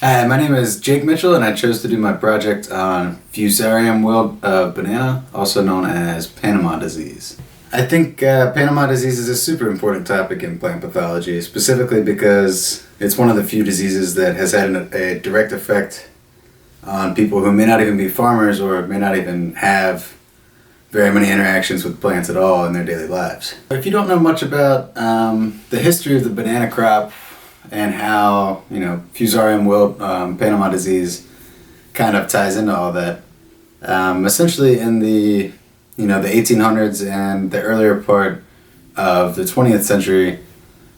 Hi, my name is Jake Mitchell, and I chose to do my project on Fusarium wilt of banana, also known as Panama disease. I think Panama disease is a super important topic in plant pathology, specifically because it's one of the few diseases that has had a direct effect on people who may not even be farmers or may not even have very many interactions with plants at all in their daily lives. If you don't know much about the history of the banana crop and how, Fusarium wilt, Panama disease kind of ties into all that, essentially in the 1800s and the earlier part of the 20th century,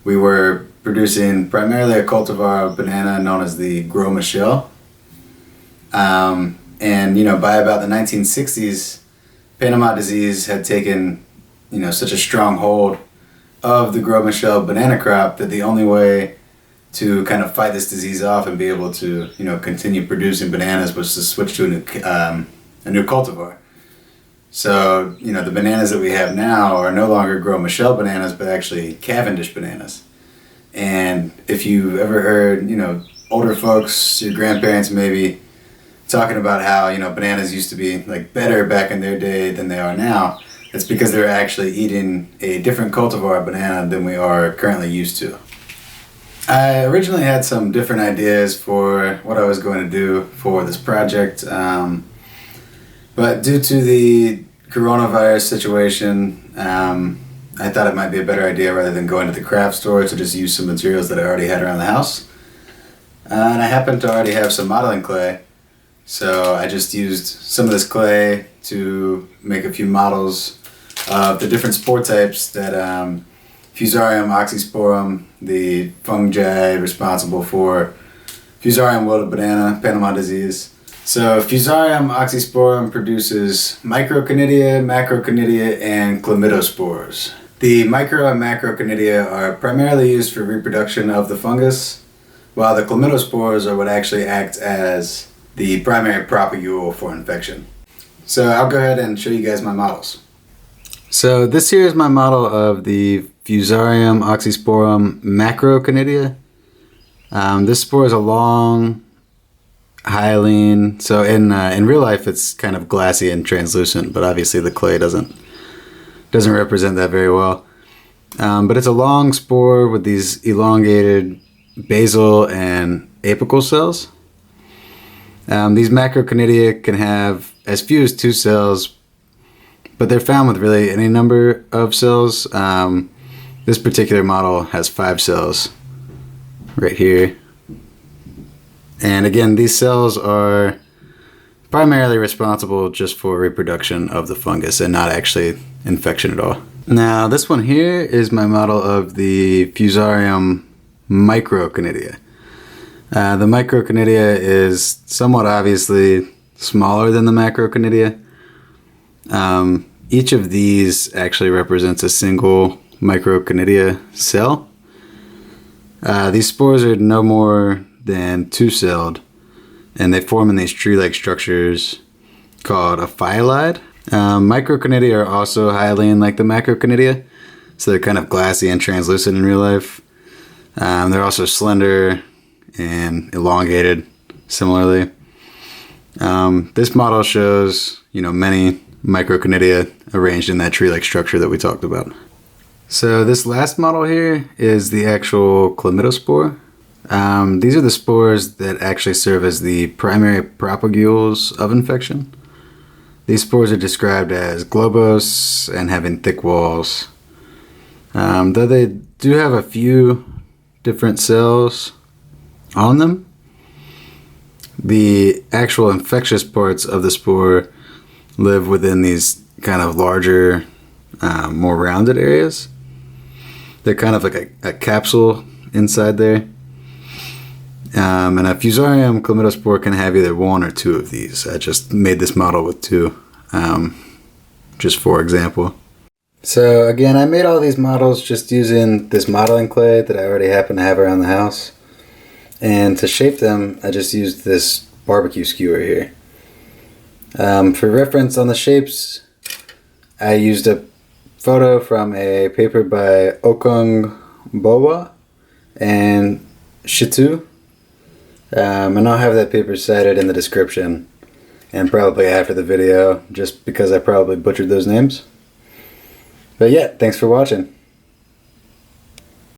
we were producing primarily a cultivar of banana known as the Gros Michel. And by about the 1960s, Panama disease had taken, such a strong hold of the Gros Michel banana crop that the only way to kind of fight this disease off and be able to, continue producing bananas was to switch to a new cultivar. So, the bananas that we have now are no longer Gros Michel bananas, but actually Cavendish bananas. And if you've ever heard, older folks, your grandparents maybe, talking about how, bananas used to be like better back in their day than they are now, it's because they're actually eating a different cultivar banana than we are currently used to. I originally had some different ideas for what I was going to do for this project, but due to the coronavirus situation, I thought it might be a better idea rather than going to the craft store to just use some materials that I already had around the house. And I happened to already have some modeling clay, so I just used some of this clay to make a few models of the different spore types that Fusarium oxysporum, the fungi responsible for Fusarium wilt of banana, Panama disease. So Fusarium oxysporum produces microconidia, macroconidia, and chlamydospores. The micro and macroconidia are primarily used for reproduction of the fungus, while the chlamydospores are what actually act as the primary propagule for infection. So I'll go ahead and show you guys my models. So this here is my model of the Fusarium oxysporum macroconidia. This spore is a long hyaline, so in real life it's kind of glassy and translucent, but obviously the clay doesn't represent that very well. But it's a long spore with these elongated basal and apical cells. These macroconidia can have as few as 2 cells, but they're found with really any number of cells. This particular model has 5 cells right here. And again, these cells are primarily responsible just for reproduction of the fungus and not actually infection at all. Now, this one here is my model of the Fusarium microconidia. The microconidia is somewhat obviously smaller than the macroconidia. Each of these actually represents a single microconidia cell. These spores are no more than 2-celled, and they form in these tree-like structures called a phyllide. Microconidia are also hyaline like the macroconidia, so they're kind of glassy and translucent in real life. They're also slender and elongated similarly. This model shows, many microconidia arranged in that tree-like structure that we talked about. So this last model here is the actual chlamydospore. These are the spores that actually serve as the primary propagules of infection. These spores are described as globose and having thick walls. Though they do have a few different cells on them, the actual infectious parts of the spore live within these kind of larger, more rounded areas. They're kind of like a capsule inside there. And a Fusarium chlamydospore can have either 1 or 2 of these. I just made this model with 2, just for example. So again, I made all these models just using this modeling clay that I already happen to have around the house. And to shape them, I just used this barbecue skewer here. For reference on the shapes, I used a photo from a paper by Okungbowa and Shittu. And I'll have that paper cited in the description and probably after the video, just because I probably butchered those names. But yeah, thanks for watching.